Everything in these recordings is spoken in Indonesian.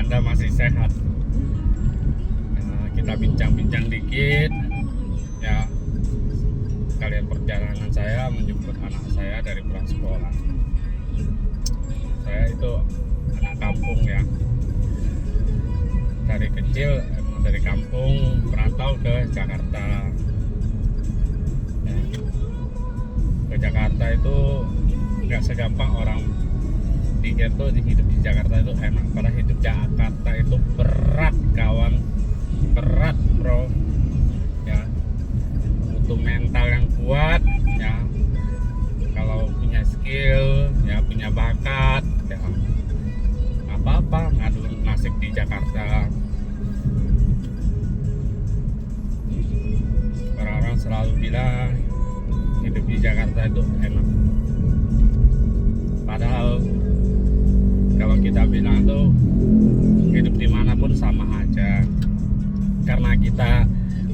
Anda masih sehat. Kita bincang-bincang dikit ya, kalian perjalanan saya menjemput anak saya dari pulang sekolah. Saya itu anak kampung ya, dari kecil emang dari kampung merantau ke Jakarta ya. Ke Jakarta itu nggak segampang orang pikir tuh hidup di Jakarta itu enak. Pada hidup Jakarta itu berat kawan, berat bro ya, butuh mental yang kuat ya. Kalau punya skill ya, punya bakat ya, apa-apa ngadu nasib di Jakarta. Orang-orang selalu bilang hidup di Jakarta itu enak, padahal kalau kita bilang tuh hidup dimanapun sama aja. Karena kita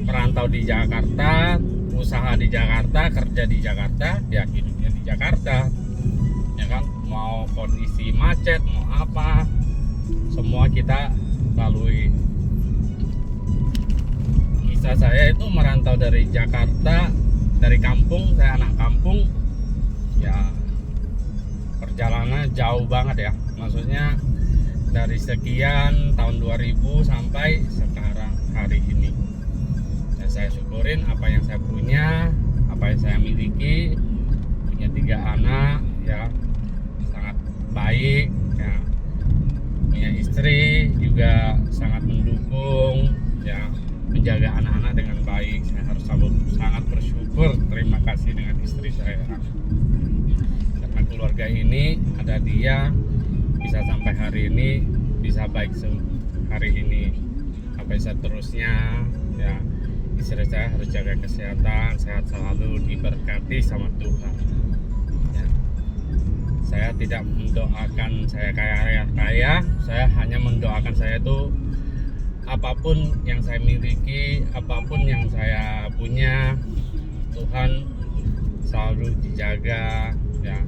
merantau di Jakarta, usaha di Jakarta, kerja di Jakarta, ya hidupnya di Jakarta ya kan. Mau kondisi macet, mau apa, semua kita lalui. Kisah saya itu merantau dari Jakarta, dari kampung, saya anak kampung ya. Perjalanan jauh banget ya, maksudnya dari sekian tahun 2000 sampai sekarang hari ini ya. Saya syukurin apa yang saya punya, apa yang saya miliki. Punya 3 anak ya, sangat baik ya. Punya istri juga sangat mendukung ya, menjaga anak-anak dengan baik. Saya harus sangat bersyukur, terima kasih dengan istri saya. Karena keluarga ini ada dia bisa sampai hari ini, bisa baik hari ini sampai seterusnya ya. Istri saya harus jaga kesehatan, sehat selalu, diberkati sama Tuhan ya. Saya tidak mendoakan saya kaya, saya hanya mendoakan saya itu apapun yang saya miliki, apapun yang saya punya, Tuhan selalu dijaga ya,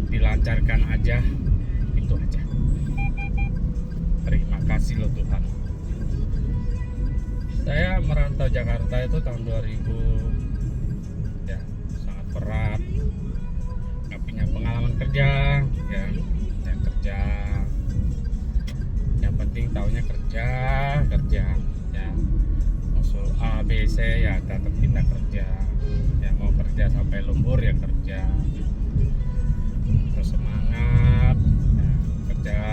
dilancarkan aja, itu aja. Terima kasih loh Tuhan. Saya merantau Jakarta itu tahun 2000 ya, sangat berat, nggak punya pengalaman kerja ya, yang kerja yang penting taunya kerja ya, maksud A B C ya tetap kita kerja ya, mau kerja sampai lembur ya kerja, terus semangat ya, kerja.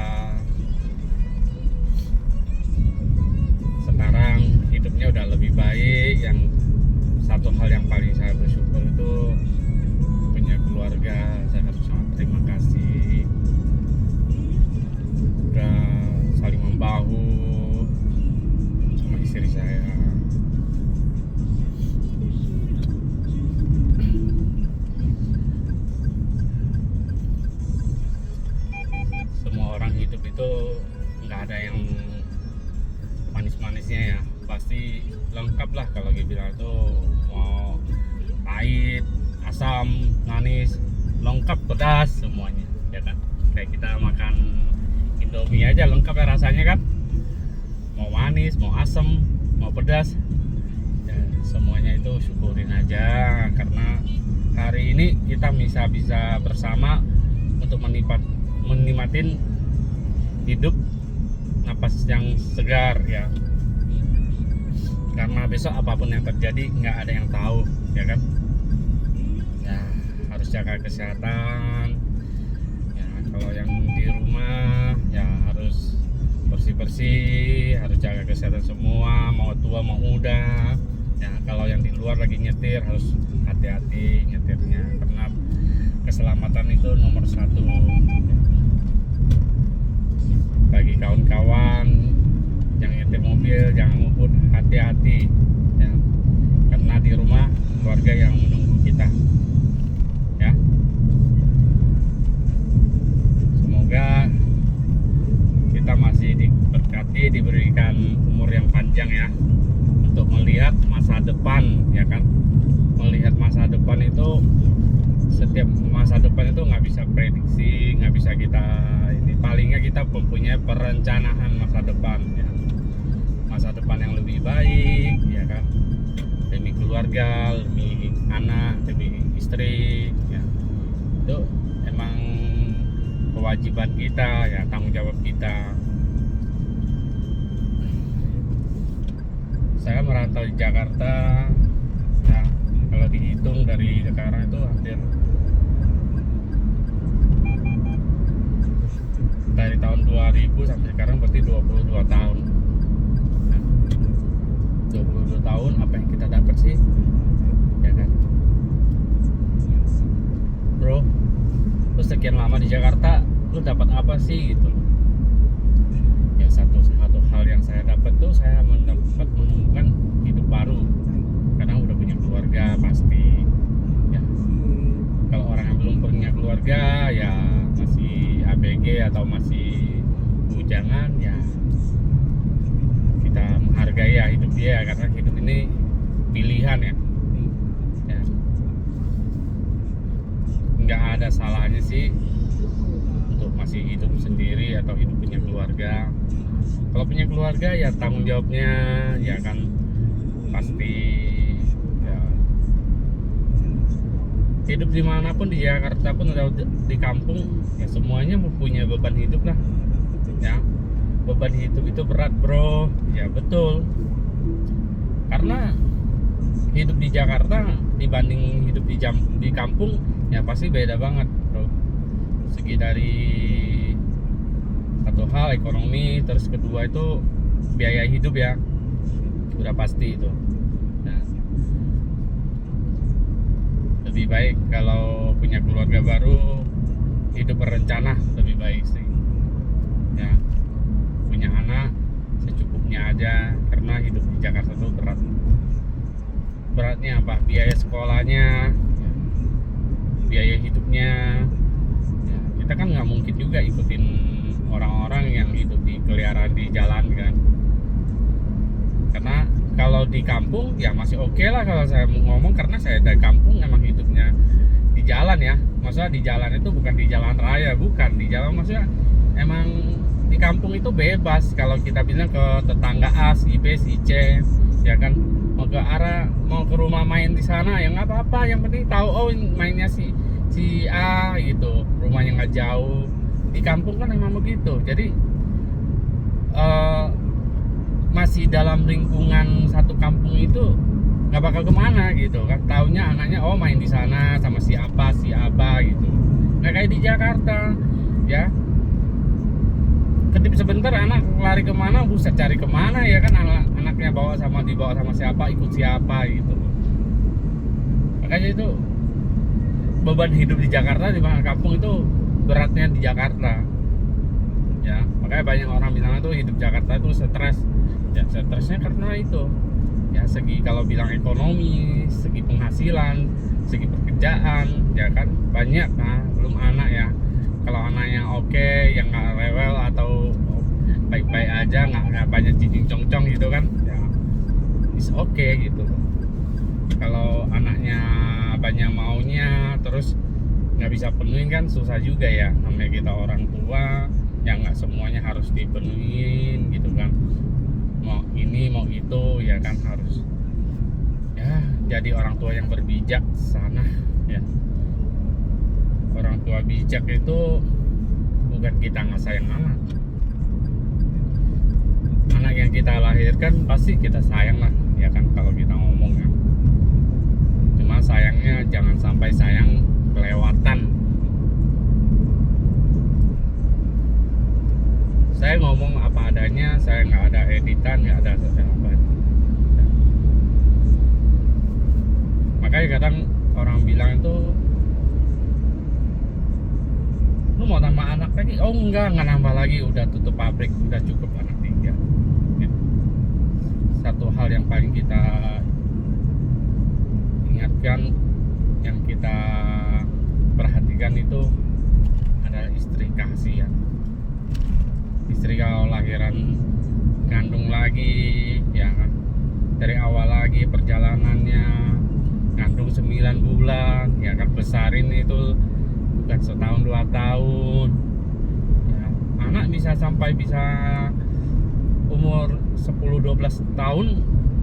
Sekarang hidupnya udah lebih baik. Yang satu hal yang paling saya bersyukur itu punya keluarga. Saya harus sangat terima kasih, udah saling membahu sama istri saya. Semua orang hidup itu nggak ada yang manis-manisnya ya, pasti lengkap lah. Kalau dibilang itu mau pahit, asam, manis, lengkap, pedas, semuanya ya kan. Kayak kita makan Indomie aja lengkap ya rasanya kan, mau manis, mau asam, mau pedas ya, semuanya itu syukurin aja. Karena hari ini kita bisa bersama untuk menikmatin hidup, napas yang segar ya. Karena besok apapun yang terjadi nggak ada yang tahu ya kan ya. Harus jaga kesehatan ya. Kalau yang di rumah ya harus bersih-bersih, harus jaga kesehatan semua, mau tua mau muda ya. Kalau yang di luar lagi nyetir harus hati-hati nyetirnya, karena keselamatan itu nomor 1 ya. Bagi kawan-kawan yang nyetir mobil jangan ngebut, hati-hati ya, karena di rumah keluarga yang menunggu kita ya. Semoga kita masih diberkati, diberikan umur yang panjang ya, untuk melihat masa depan ya kan. Melihat masa depan itu, setiap masa depan itu nggak bisa prediksi, nggak bisa kita ini, palingnya kita mempunyai perencanaan masa depan ya, masa depan yang lebih baik ya kan, demi keluarga, demi anak, demi istri ya. Itu emang kewajiban kita ya, tanggung jawab kita. Saya merantau di Jakarta ya, kalau dihitung dari sekarang itu hampir dari tahun 2000 sampai sekarang berarti 22 tahun. Nah, 22 tahun apa yang kita dapat sih? Ya kan? Bro, lu sekian lama di Jakarta, lu dapat apa sih gitu? Ya satu hal yang saya dapat tuh, saya menemukan hidup baru. Karena udah punya keluarga pasti. Ya. Kalau orang yang belum punya keluarga ya masih ABG atau masih bujangan ya, kita menghargai ya hidup dia, karena hidup ini pilihan ya. Ya. Nggak ada salahnya sih untuk masih hidup sendiri atau hidup punya keluarga. Kalau punya keluarga ya tanggung jawabnya ya kan pasti ya. Hidup dimanapun, di Jakarta pun atau di kampung ya, semuanya mempunyai beban hidup lah ya. Beban hidup itu berat bro, ya betul, karena hidup di Jakarta dibanding hidup di kampung ya pasti beda banget bro. Segi dari satu hal ekonomi, terus kedua itu biaya hidup ya, udah pasti itu. Nah, lebih baik kalau punya keluarga baru, hidup berencana lebih baik sih ya. Punya anak secukupnya aja, karena hidup di Jakarta itu berat. Beratnya apa? Biaya sekolahnya, biaya hidupnya ya, kita kan nggak mungkin juga ikutin orang-orang yang hidup di keliaran di jalan kan. Karena kalau di kampung ya masih oke lah kalau saya mau ngomong, karena saya dari kampung emang hidupnya di jalan ya. Maksudnya di jalan itu bukan di jalan raya, bukan di jalan, maksudnya emang di kampung itu bebas. Kalau kita bilang ke tetangga A, si B, si C ya kan, mau ke rumah main di sana ya nggak apa-apa, yang penting tahu oh mainnya si A gitu, rumahnya nggak jauh. Di kampung kan emang begitu, jadi masih dalam lingkungan satu kampung itu nggak bakal kemana gitu kan. Taunya anaknya oh main di sana sama si apa gitu, nggak kayak di Jakarta ya. Kedip sebentar anak lari kemana, buset cari kemana ya kan, anaknya dibawa sama siapa, ikut siapa gitu. Makanya itu beban hidup di Jakarta di kampung itu beratnya di Jakarta ya. Makanya banyak orang bilang itu hidup Jakarta itu stres ya. Stresnya karena itu ya, segi kalau bilang ekonomi, segi penghasilan, segi pekerjaan ya kan banyak. Nah belum anak ya, kalau anaknya oke, yang nggak rewel atau baik-baik aja, nggak banyak cincin congcong gitu kan ya, is oke gitu. Kalau anaknya banyak maunya terus nggak bisa penuhin kan susah juga ya. Namanya kita orang tua yang nggak semuanya harus dipenuhin gitu kan, mau ini mau itu ya kan, harus ya jadi orang tua yang berbijak sana ya. Orang tua bijak itu bukan kita nggak sayang anak. Anak yang kita lahirkan pasti kita sayang lah ya kan, kalau kita ngomong ya. Cuma sayangnya jangan sampai sayang kelewatan. Saya ngomong apa adanya, saya nggak ada editan, nggak ada apa. Makanya kadang orang bilang itu, lu mau tambah anak lagi? Oh enggak nambah lagi, udah tutup pabrik, udah cukup anak 3 ya. Satu hal yang paling kita ingatkan, yang kita perhatikan itu adalah istri kasihan. Istri kalau lahiran kandung lagi ya kan, dari awal lagi perjalanannya, kandung 9 bulan ya kan, besarin itu bukan setahun 2 tahun ya. Anak bisa sampai bisa umur 10-12 tahun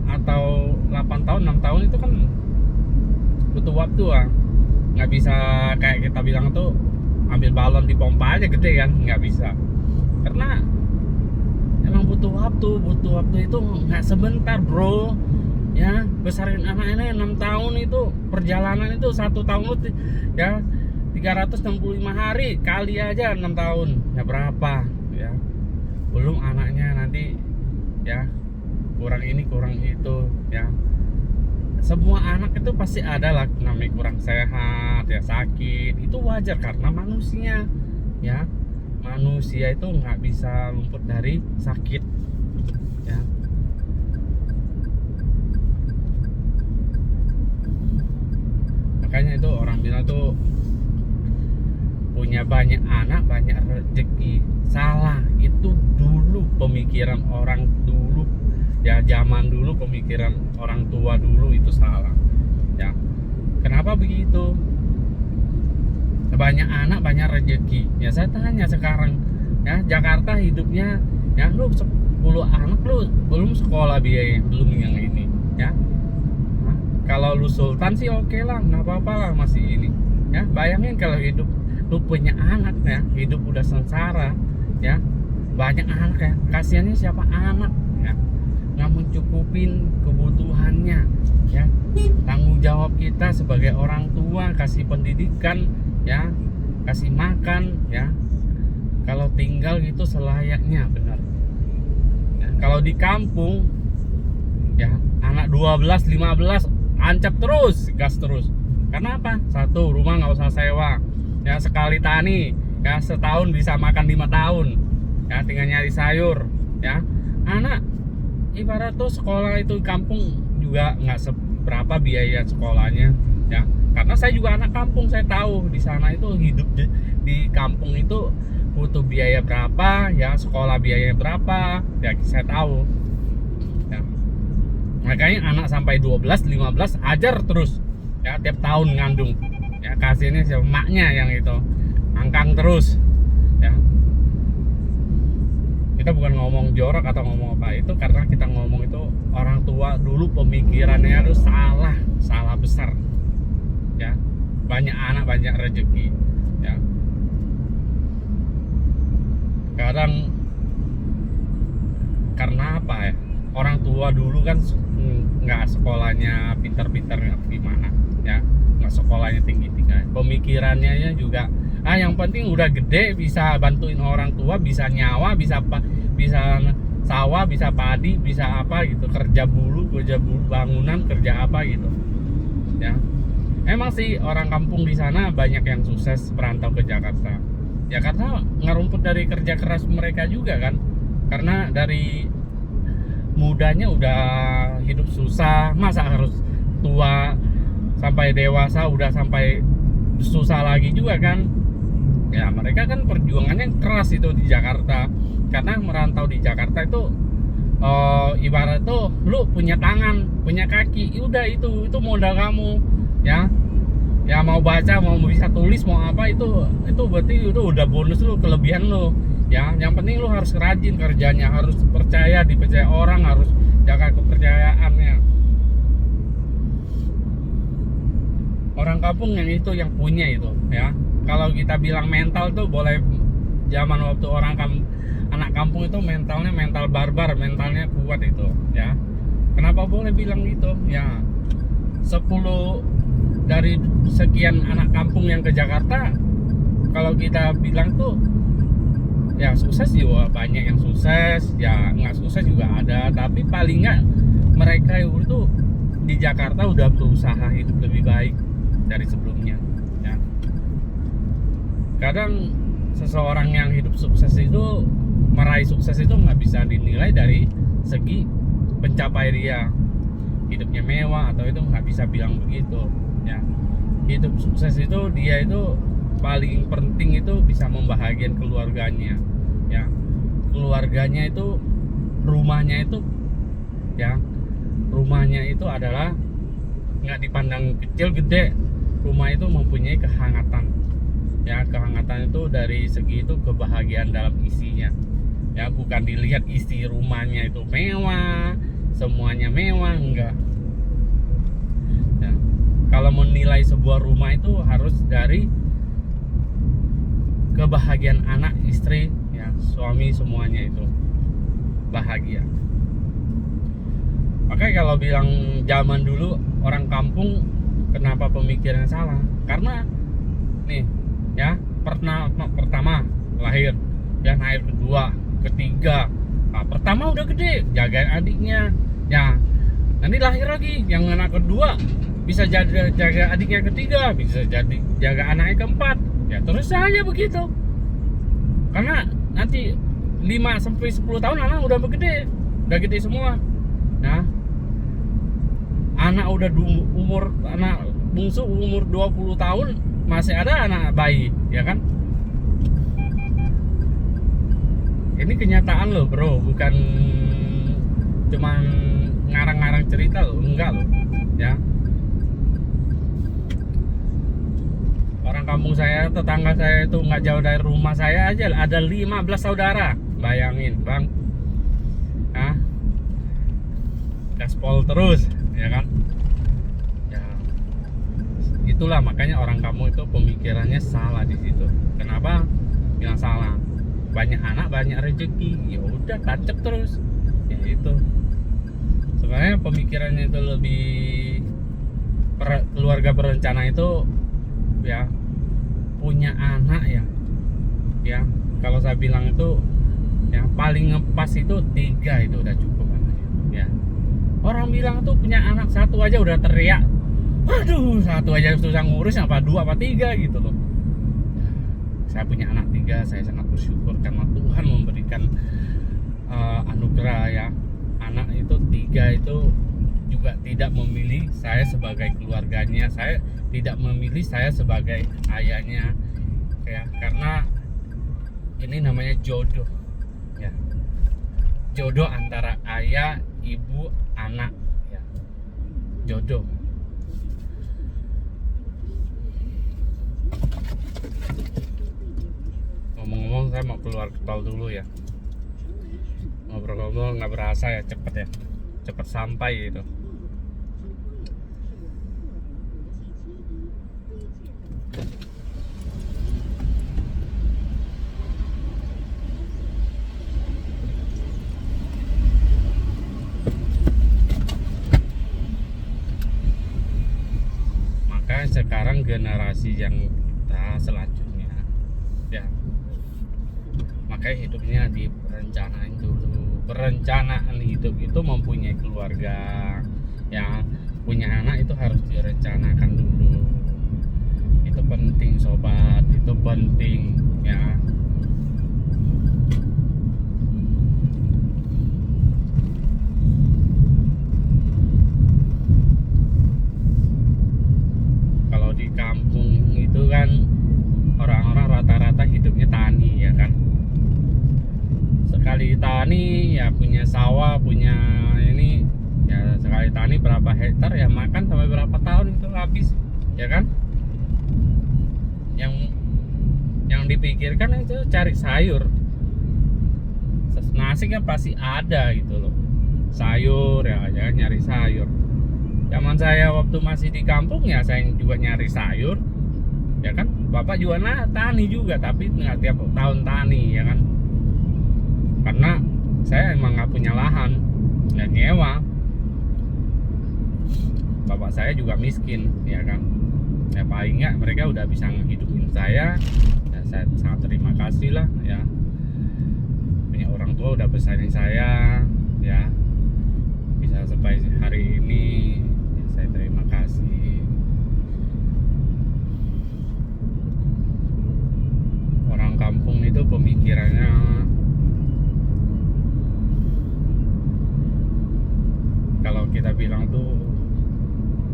atau 8 tahun 6 tahun itu kan butuh waktu ah. Nggak bisa kayak kita bilang tuh ambil balon di pompa aja gede kan, nggak bisa, karena emang butuh waktu itu nggak sebentar bro ya. Besarin anak ini 6 tahun itu perjalanan itu 1 tahun itu ya 365 hari kali aja 6 tahun ya berapa ya, belum anaknya nanti ya kurang ini kurang itu ya. Semua anak itu pasti ada lah namanya kurang sehat ya, sakit, itu wajar karena manusia ya. Manusia itu nggak bisa luput dari sakit ya. Makanya itu orang bilang tuh punya banyak anak banyak rezeki. Salah, itu dulu pemikiran orang dulu ya, zaman dulu pemikiran orang tua dulu itu salah ya. Kenapa begitu? Banyak anak banyak rezeki ya. Saya tanya sekarang ya, Jakarta hidupnya ya, lu 10 anak lu belum sekolah biaya, belum yang ini ya. Nah, kalau lu sultan sih oke lah, nggak apa-apa lah masih ini ya. Bayangin kalau hidup lu punya anak ya, hidup udah sengsara ya, banyak anak ya, kasihannya siapa anak ya, nggak mencukupin kebutuhannya ya. Tanggung jawab kita sebagai orang tua kasih pendidikan ya, kasih makan ya. Kalau tinggal gitu selayaknya benar ya. Kalau di kampung ya anak 12 15 ancap terus, gas terus. Karena apa? Satu, rumah nggak usah sewa ya, sekali tani ya setahun bisa makan 5 tahun ya, tinggal nyari sayur ya. Anak ibarat tuh sekolah itu di kampung juga nggak seberapa biaya sekolahnya ya. Karena saya juga anak kampung, saya tahu di sana itu hidup di kampung itu butuh biaya berapa ya, sekolah biaya berapa ya, saya tahu ya. Makanya anak sampai 12 15 ajar terus ya, tiap tahun ngandung ya, kasihnya siapa, maknya yang itu angkang terus ya. Kita bukan ngomong jorok atau ngomong apa, itu karena kita ngomong itu orang tua dulu pemikirannya itu salah besar ya. Banyak anak banyak rezeki ya. Kadang karena apa ya, orang tua dulu kan nggak sekolahnya pintar-pintar gimana ya, nggak sekolahnya tinggi-tinggi, pemikirannya juga yang penting udah gede bisa bantuin orang tua, bisa nyawa, bisa sawah, bisa padi, bisa apa gitu, kerja bulu bangunan, kerja apa gitu ya. Emang sih orang kampung di sana banyak yang sukses perantau ke Jakarta ya, karena ngerumput dari kerja keras mereka juga kan. Karena dari mudanya udah hidup susah, masa harus tua sampai dewasa udah sampai susah lagi juga kan ya. Mereka kan perjuangannya keras itu di Jakarta, karena merantau di Jakarta itu ibarat tuh lu punya tangan punya kaki, udah itu modal kamu ya. Ya mau baca, mau bisa tulis, mau apa, itu berarti itu udah bonus lu, kelebihan lu ya. Yang penting lu harus rajin kerjanya, harus dipercaya orang, harus jaga kepercayaannya. Orang kampung yang itu yang punya itu ya. Kalau kita bilang mental tuh boleh, zaman waktu anak kampung itu mentalnya mental barbar, mentalnya kuat itu ya. Kenapa boleh bilang gitu ya? 10 dari sekian anak kampung yang ke Jakarta, kalau kita bilang tuh ya sukses juga banyak yang sukses ya, nggak sukses juga ada, tapi paling nggak mereka itu di Jakarta udah berusaha hidup lebih baik dari sebelumnya ya. Kadang seseorang yang hidup sukses itu, meraih sukses itu nggak bisa dinilai dari segi pencapaian dia, hidupnya mewah atau itu, nggak bisa bilang begitu ya. Hidup sukses itu dia itu paling penting itu bisa membahagiakan keluarganya ya. Keluarganya itu, rumahnya itu ya, rumahnya itu adalah nggak dipandang kecil gede, rumah itu mempunyai kehangatan Ya, kehangatan itu dari segi itu kebahagiaan dalam isinya. Ya, bukan dilihat isi rumahnya itu mewah, semuanya mewah, enggak. Ya, kalau menilai sebuah rumah itu harus dari kebahagiaan anak, istri, ya, suami, semuanya itu bahagia. Makanya kalau bilang zaman dulu orang kampung kenapa pemikirannya salah? Karena nih, ya, pertama lahir, ya, lahir kedua, ketiga. Nah, pertama udah gede, jagain adiknya. Ya, nanti lahir lagi yang anak kedua, bisa jaga adiknya ketiga, bisa jadi jaga anaknya keempat. Ya, terus saja begitu. Karena nanti 5 sampai 10 tahun anak udah gede semua. Nah, anak udah anak bungsu umur 20 tahun masih ada anak bayi, ya kan? Ini kenyataan loh, bro, bukan cuman ngarang-ngarang cerita loh, enggak loh, ya. Orang kampung saya, tetangga saya itu nggak jauh dari rumah saya aja ada 15 saudara. Bayangin, Bang. Hah? Gaspol terus, ya kan? Ya, itulah makanya orang kampung itu pemikirannya salah di situ. Kenapa bilang salah? Banyak anak banyak rezeki, ya udah tancap terus. Ya itu. Sebenarnya pemikirannya itu lebih keluarga berencana itu, ya, punya anak, ya kalau saya bilang itu, ya, paling ngepas itu 3 itu udah cukup anaknya, ya. Orang bilang tuh punya anak 1 aja udah teriak, aduh, 1 aja susah ngurus, apa 2 apa 3 gitu loh. Saya punya anak 3, saya sangat bersyukur karena Tuhan memberikan anugerah, ya. Anak itu 3 itu juga tidak memilih saya sebagai keluarganya, saya tidak memilih saya sebagai ayahnya, ya, karena ini namanya jodoh, ya, jodoh antara ayah, ibu, anak, ya, jodoh. Ngomong-ngomong, saya mau keluar ke tol dulu, ya. Ngobrol-ngobrol nggak berasa, ya, cepet, ya, cepet sampai gitu. Maka sekarang generasi yang kita selanjutnya, ya, makanya hidupnya direncanain dulu. Perencanaan hidup itu mempunyai keluarga, ya, punya anak itu harus direncanakan dulu. Itu penting, sobat, itu penting, ya. Kalau di kampung itu kan orang-orang rata-rata hidupnya tani, ya kan. Sekali tani, ya, punya sawah, punya ini, ya, sekali tani berapa hektar, ya, makan sampai berapa tahun itu habis, ya kan. Yang dipikirkan itu cari sayur, nasi kan pasti ada gitu loh, sayur, ya, jangan nyari sayur. Zaman saya waktu masih di kampung, ya, saya juga nyari sayur, ya kan. Bapak juga tani juga, tapi nggak tiap tahun tani, ya kan, karena saya emang nggak punya lahan, nggak nyewa. Bapak saya juga miskin, ya kan. Ya, paling nggak mereka udah bisa ngehidupin saya, ya, saya sangat terima kasih lah, ya. Punya orang tua udah besarin saya, ya, bisa sampai hari ini, ya, saya terima kasih. Orang kampung itu pemikirannya, kalau kita bilang tuh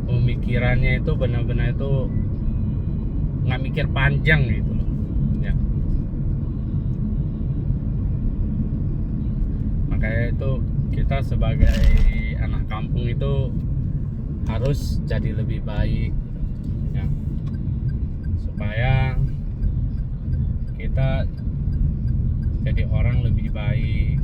pemikirannya itu benar-benar itu nggak mikir panjang gitu loh, ya. Makanya itu kita sebagai anak kampung itu harus jadi lebih baik, ya, supaya kita jadi orang lebih baik.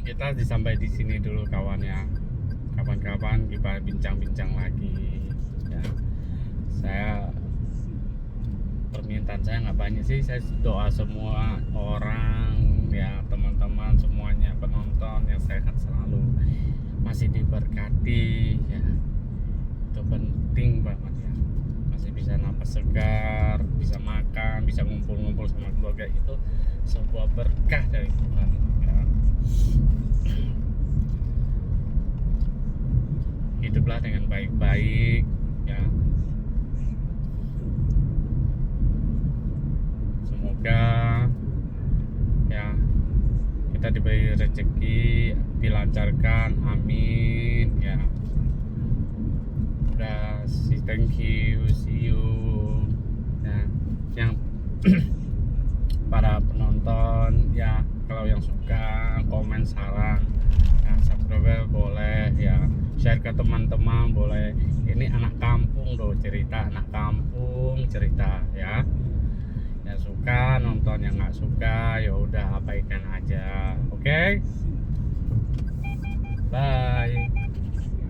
Kita sampai di sini dulu kawan ya. Kapan-kapan kita bincang-bincang lagi ya. Saya permintaan saya nggak banyak sih, saya doa semua orang ya, teman-teman semuanya, penonton yang sehat selalu, masih diberkati ya, itu penting banget ya, masih bisa napas segar, bisa makan, bisa ngumpul-ngumpul sama keluarga, itu sebuah berkah dari Tuhan ya. Hiduplah dengan baik-baik ya. Semoga ya kita diberi rezeki, dilancarkan, amin ya. Udah, thank you, see you ya. Yang para penonton ya, kalau yang suka komen saran ya, subscribe boleh ya, share ke teman-teman boleh. Ini anak kampung loh, cerita anak kampung, cerita ya. Yang suka nonton, yang nggak suka ya udah abaikan aja, oke?